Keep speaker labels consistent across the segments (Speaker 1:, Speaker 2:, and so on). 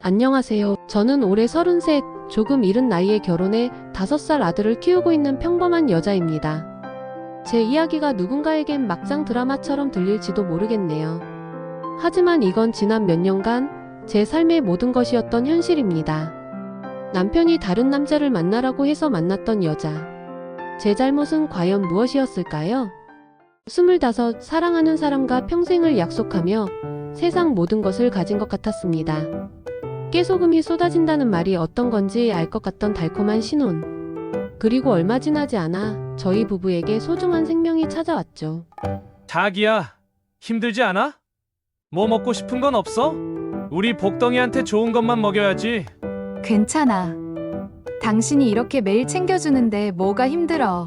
Speaker 1: 안녕하세요. 저는 올해 33, 조금 이른 나이에 결혼해 5살 아들을 키우고 있는 평범한 여자입니다. 제 이야기가 누군가에겐 막장 드라마처럼 들릴지도 모르겠네요. 하지만 이건 지난 몇 년간 제 삶의 모든 것이었던 현실입니다. 남편이 다른 남자를 만나라고 해서 만났던 여자. 제 잘못은 과연 무엇이었을까요? 25, 사랑하는 사람과 평생을 약속하며 세상 모든 것을 가진 것 같았습니다. 깨소금이 쏟아진다는 말이 어떤 건지 알 것 같던 달콤한 신혼. 그리고 얼마 지나지 않아 저희 부부에게 소중한 생명이 찾아왔죠.
Speaker 2: 자기야, 힘들지 않아? 뭐 먹고 싶은 건 없어? 우리 복덩이한테 좋은 것만 먹여야지.
Speaker 3: 괜찮아. 당신이 이렇게 매일 챙겨주는데 뭐가 힘들어.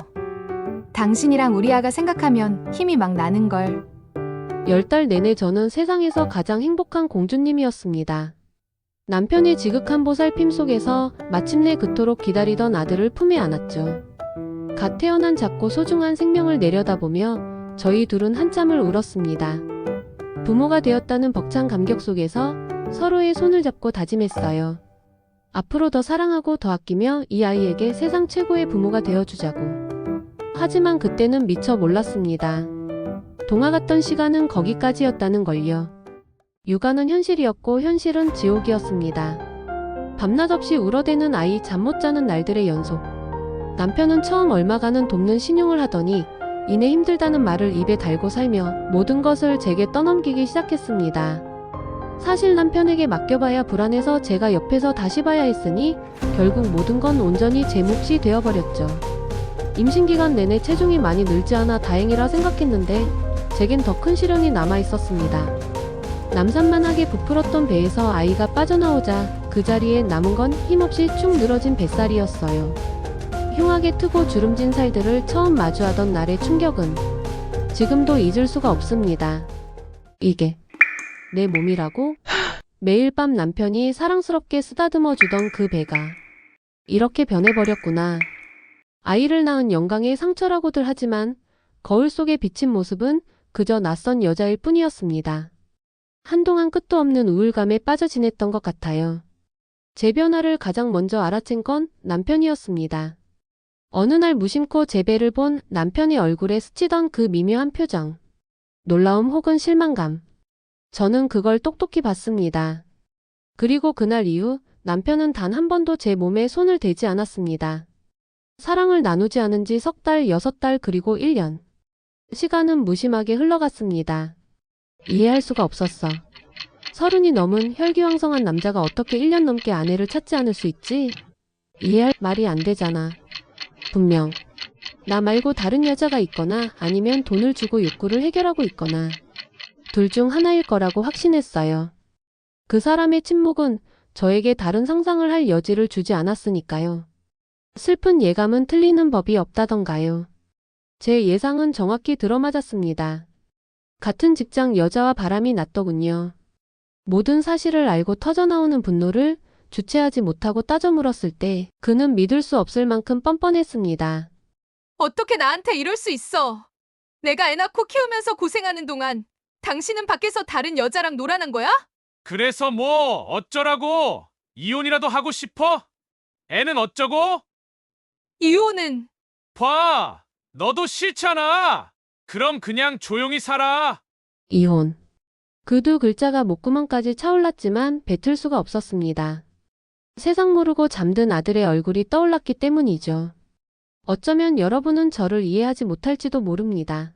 Speaker 3: 당신이랑 우리 아가 생각하면 힘이 막 나는걸.
Speaker 1: 10달 내내 저는 세상에서 가장 행복한 공주님이었습니다. 남편의 지극한 보살핌 속에서 마침내 그토록 기다리던 아들을 품에 안았죠. 갓 태어난 작고 소중한 생명을 내려다보며 저희 둘은 한참을 울었습니다. 부모가 되었다는 벅찬 감격 속에서 서로의 손을 잡고 다짐했어요. 앞으로 더 사랑하고 더 아끼며 이 아이에게 세상 최고의 부모가 되어주자고. 하지만 그때는 미처 몰랐습니다. 동화 같던 시간은 거기까지였다는 걸요. 육아는 현실이었고 현실은 지옥이었습니다. 밤낮 없이 울어대는 아이, 잠 못 자는 날들의 연속. 남편은 처음 얼마간은 돕는 신용을 하더니 이내 힘들다는 말을 입에 달고 살며 모든 것을 제게 떠넘기기 시작했습니다. 사실 남편에게 맡겨봐야 불안해서 제가 옆에서 다시 봐야 했으니 결국 모든 건 온전히 제 몫이 되어버렸죠. 임신기간 내내 체중이 많이 늘지 않아 다행이라 생각했는데 제겐 더 큰 시련이 남아있었습니다. 남산만하게 부풀었던 배에서 아이가 빠져나오자 그 자리에 남은 건 힘없이 축 늘어진 뱃살이었어요. 흉하게 트고 주름진 살들을 처음 마주하던 날의 충격은 지금도 잊을 수가 없습니다. 이게 내 몸이라고? 매일 밤 남편이 사랑스럽게 쓰다듬어 주던 그 배가 이렇게 변해버렸구나. 아이를 낳은 영광의 상처라고들 하지만 거울 속에 비친 모습은 그저 낯선 여자일 뿐이었습니다. 한동안 끝도 없는 우울감에 빠져 지냈던 것 같아요. 제 변화를 가장 먼저 알아챈 건 남편이었습니다. 어느 날 무심코 제 배를 본 남편의 얼굴에 스치던 그 미묘한 표정. 놀라움 혹은 실망감. 저는 그걸 똑똑히 봤습니다. 그리고 그날 이후 남편은 단 한 번도 제 몸에 손을 대지 않았습니다. 사랑을 나누지 않은 지 3달, 6달 그리고 1년. 시간은 무심하게 흘러갔습니다. 이해할 수가 없었어. 30이 넘은 혈기왕성한 남자가 어떻게 1년 넘게 아내를 찾지 않을 수 있지? 이해할 말이 안 되잖아. 분명 나 말고 다른 여자가 있거나 아니면 돈을 주고 욕구를 해결하고 있거나 둘 중 하나일 거라고 확신했어요. 그 사람의 침묵은 저에게 다른 상상을 할 여지를 주지 않았으니까요. 슬픈 예감은 틀리는 법이 없다던가요. 제 예상은 정확히 들어맞았습니다. 같은 직장 여자와 바람이 났더군요. 모든 사실을 알고 터져나오는 분노를 주체하지 못하고 따져 물었을 때 그는 믿을 수 없을 만큼 뻔뻔했습니다.
Speaker 4: 어떻게 나한테 이럴 수 있어? 내가 애 낳고 키우면서 고생하는 동안 당신은 밖에서 다른 여자랑 놀아난 거야?
Speaker 2: 그래서 뭐 어쩌라고? 이혼이라도 하고 싶어? 애는 어쩌고?
Speaker 4: 이혼은
Speaker 2: 봐, 너도 싫잖아. 그럼 그냥 조용히 살아.
Speaker 1: 이혼. 그 두 글자가 목구멍까지 차올랐지만 뱉을 수가 없었습니다. 세상 모르고 잠든 아들의 얼굴이 떠올랐기 때문이죠. 어쩌면 여러분은 저를 이해하지 못할지도 모릅니다.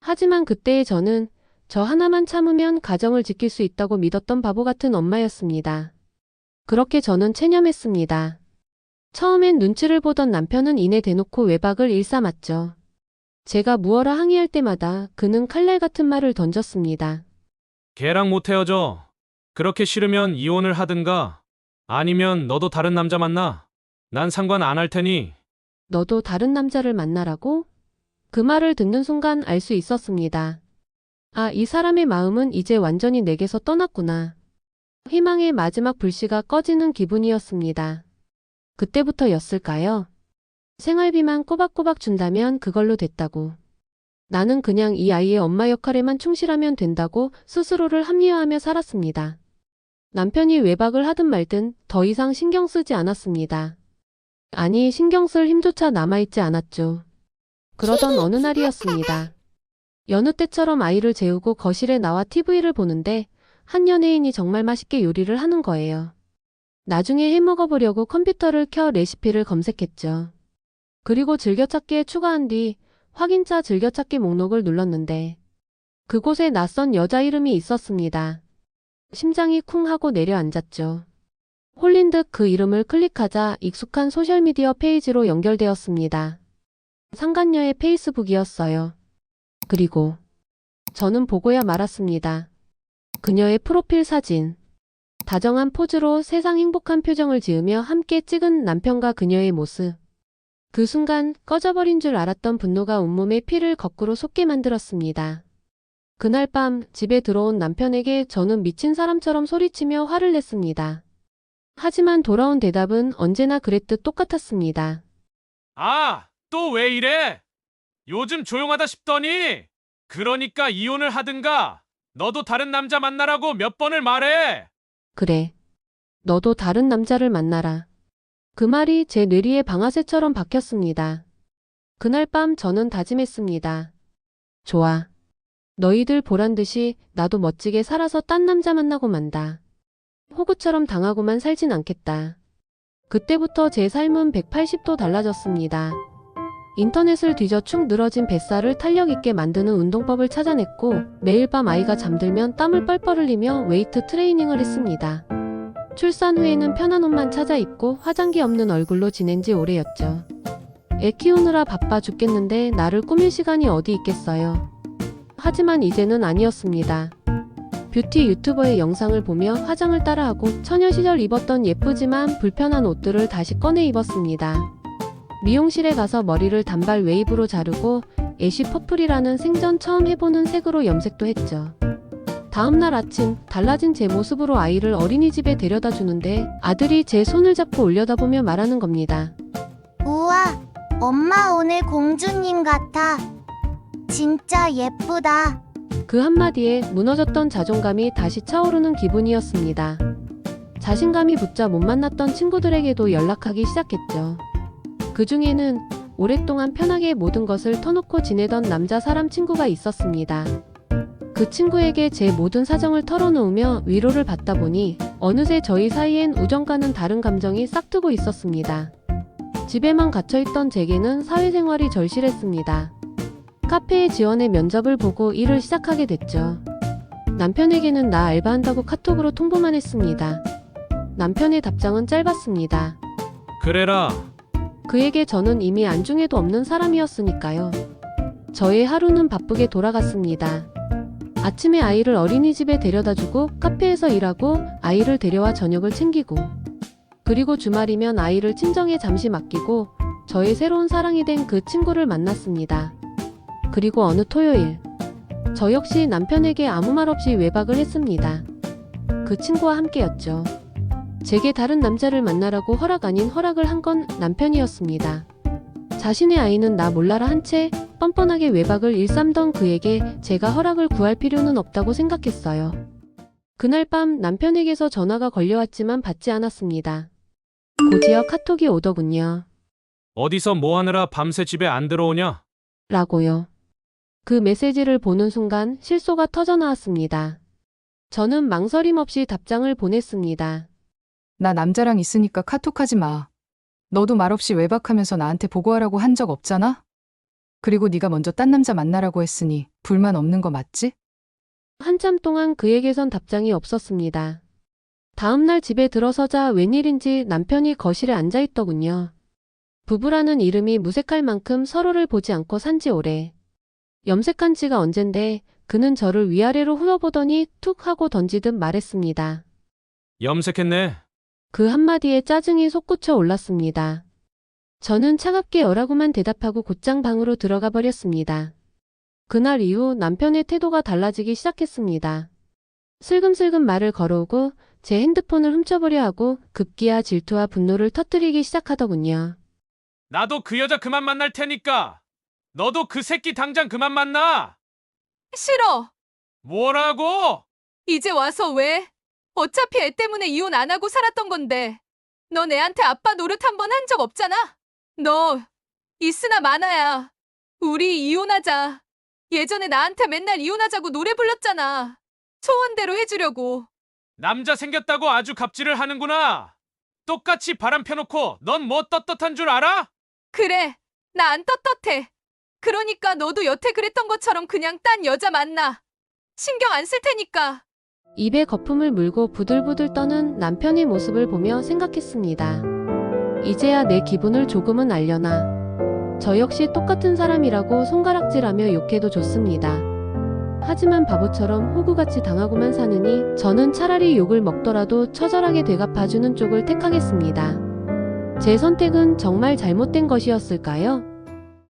Speaker 1: 하지만 그때의 저는 저 하나만 참으면 가정을 지킬 수 있다고 믿었던 바보 같은 엄마였습니다. 그렇게 저는 체념했습니다. 처음엔 눈치를 보던 남편은 이내 대놓고 외박을 일삼았죠. 제가 무어라 항의할 때마다 그는 칼날 같은 말을 던졌습니다.
Speaker 2: 걔랑 못 헤어져. 그렇게 싫으면 이혼을 하든가. 아니면 너도 다른 남자 만나. 난 상관 안 할 테니.
Speaker 1: 너도 다른 남자를 만나라고? 그 말을 듣는 순간 알 수 있었습니다. 아, 이 사람의 마음은 이제 완전히 내게서 떠났구나. 희망의 마지막 불씨가 꺼지는 기분이었습니다. 그때부터였을까요? 생활비만 꼬박꼬박 준다면 그걸로 됐다고. 나는 그냥 이 아이의 엄마 역할에만 충실하면 된다고 스스로를 합리화하며 살았습니다. 남편이 외박을 하든 말든 더 이상 신경 쓰지 않았습니다. 아니, 신경 쓸 힘조차 남아있지 않았죠. 그러던 어느 날이었습니다. 여느 때처럼 아이를 재우고 거실에 나와 TV를 보는데 한 연예인이 정말 맛있게 요리를 하는 거예요. 나중에 해 먹어보려고 컴퓨터를 켜 레시피를 검색했죠. 그리고 즐겨찾기에 추가한 뒤 확인자 즐겨찾기 목록을 눌렀는데 그곳에 낯선 여자 이름이 있었습니다. 심장이 쿵 하고 내려앉았죠. 홀린 듯 그 이름을 클릭하자 익숙한 소셜미디어 페이지로 연결되었습니다. 상간녀의 페이스북이었어요. 그리고 저는 보고야 말았습니다. 그녀의 프로필 사진. 다정한 포즈로 세상 행복한 표정을 지으며 함께 찍은 남편과 그녀의 모습. 그 순간 꺼져버린 줄 알았던 분노가 온몸에 피를 거꾸로 솟게 만들었습니다. 그날 밤 집에 들어온 남편에게 저는 미친 사람처럼 소리치며 화를 냈습니다. 하지만 돌아온 대답은 언제나 그랬듯 똑같았습니다.
Speaker 2: 아, 또 왜 이래? 요즘 조용하다 싶더니. 그러니까 이혼을 하든가. 너도 다른 남자 만나라고 몇 번을 말해.
Speaker 1: 그래. 너도 다른 남자를 만나라. 그 말이 제 뇌리에 방아쇠처럼 박혔습니다. 그날 밤 저는 다짐했습니다. 좋아. 너희들 보란 듯이 나도 멋지게 살아서 딴 남자 만나고 만다. 호구처럼 당하고만 살진 않겠다. 그때부터 제 삶은 180도 달라졌습니다. 인터넷을 뒤져 축 늘어진 뱃살을 탄력 있게 만드는 운동법을 찾아냈고 매일 밤 아이가 잠들면 땀을 뻘뻘 흘리며 웨이트 트레이닝을 했습니다. 출산 후에는 편한 옷만 찾아 입고 화장기 없는 얼굴로 지낸 지 오래였죠. 애 키우느라 바빠 죽겠는데 나를 꾸밀 시간이 어디 있겠어요. 하지만 이제는 아니었습니다. 뷰티 유튜버의 영상을 보며 화장을 따라하고 처녀 시절 입었던 예쁘지만 불편한 옷들을 다시 꺼내 입었습니다. 미용실에 가서 머리를 단발 웨이브로 자르고 애쉬 퍼플이라는 생전 처음 해보는 색으로 염색도 했죠. 다음날 아침 달라진 제 모습으로 아이를 어린이집에 데려다 주는데 아들이 제 손을 잡고 올려다보며 말하는 겁니다.
Speaker 5: 우와, 엄마 오늘 공주님 같아. 진짜 예쁘다.
Speaker 1: 그 한마디에 무너졌던 자존감이 다시 차오르는 기분이었습니다. 자신감이 붙자 못 만났던 친구들에게도 연락하기 시작했죠. 그 중에는 오랫동안 편하게 모든 것을 터놓고 지내던 남자 사람 친구가 있었습니다. 그 친구에게 제 모든 사정을 털어놓으며 위로를 받다 보니 어느새 저희 사이엔 우정과는 다른 감정이 싹트고 있었습니다. 집에만 갇혀있던 제게는 사회생활이 절실했습니다. 카페에 지원해 면접을 보고 일을 시작하게 됐죠. 남편에게는 나 알바한다고 카톡으로 통보만 했습니다. 남편의 답장은 짧았습니다.
Speaker 2: 그래라.
Speaker 1: 그에게 저는 이미 안중에도 없는 사람이었으니까요. 저의 하루는 바쁘게 돌아갔습니다. 아침에 아이를 어린이집에 데려다주고 카페에서 일하고 아이를 데려와 저녁을 챙기고 그리고 주말이면 아이를 친정에 잠시 맡기고 저의 새로운 사랑이 된 그 친구를 만났습니다. 그리고 어느 토요일 저 역시 남편에게 아무 말 없이 외박을 했습니다. 그 친구와 함께였죠. 제게 다른 남자를 만나라고 허락 아닌 허락을 한 건 남편이었습니다. 자신의 아이는 나 몰라라 한 채 뻔뻔하게 외박을 일삼던 그에게 제가 허락을 구할 필요는 없다고 생각했어요. 그날 밤 남편에게서 전화가 걸려왔지만 받지 않았습니다. 곧이어 카톡이 오더군요.
Speaker 2: 어디서 뭐 하느라 밤새 집에 안 들어오냐?
Speaker 1: 라고요. 그 메시지를 보는 순간 실소가 터져나왔습니다. 저는 망설임 없이 답장을 보냈습니다.
Speaker 3: 나 남자랑 있으니까 카톡하지 마. 너도 말없이 외박하면서 나한테 보고하라고 한 적 없잖아? 그리고 네가 먼저 딴 남자 만나라고 했으니 불만 없는 거 맞지?
Speaker 1: 한참 동안 그에게선 답장이 없었습니다. 다음날 집에 들어서자 웬일인지 남편이 거실에 앉아있더군요. 부부라는 이름이 무색할 만큼 서로를 보지 않고 산지 오래. 염색한 지가 언젠데 그는 저를 위아래로 훑어보더니 툭 하고 던지듯 말했습니다.
Speaker 2: 염색했네.
Speaker 1: 그 한마디에 짜증이 솟구쳐 올랐습니다. 저는 차갑게 어라고만 대답하고 곧장 방으로 들어가 버렸습니다. 그날 이후 남편의 태도가 달라지기 시작했습니다. 슬금슬금 말을 걸어오고 제 핸드폰을 훔쳐보려 하고 급기야 질투와 분노를 터뜨리기 시작하더군요.
Speaker 2: 나도 그 여자 그만 만날 테니까. 너도 그 새끼 당장 그만 만나.
Speaker 4: 싫어.
Speaker 2: 뭐라고?
Speaker 4: 이제 와서 왜? 어차피 애 때문에 이혼 안 하고 살았던 건데. 넌 애한테 아빠 노릇 한 번 한 적 없잖아? 너 있으나 마나야. 우리 이혼하자. 예전에 나한테 맨날 이혼하자고 노래 불렀잖아. 소원대로 해주려고.
Speaker 2: 남자 생겼다고 아주 갑질을 하는구나. 똑같이 바람 펴놓고 넌 뭐 떳떳한 줄 알아?
Speaker 4: 그래, 나 안 떳떳해. 그러니까 너도 여태 그랬던 것처럼 그냥 딴 여자 만나. 신경 안 쓸 테니까.
Speaker 1: 입에 거품을 물고 부들부들 떠는 남편의 모습을 보며 생각했습니다. 이제야 내 기분을 조금은 알려나. 저 역시 똑같은 사람이라고 손가락질하며 욕해도 좋습니다. 하지만 바보처럼 호구같이 당하고만 사느니 저는 차라리 욕을 먹더라도 처절하게 되갚아주는 쪽을 택하겠습니다. 제 선택은 정말 잘못된 것이었을까요?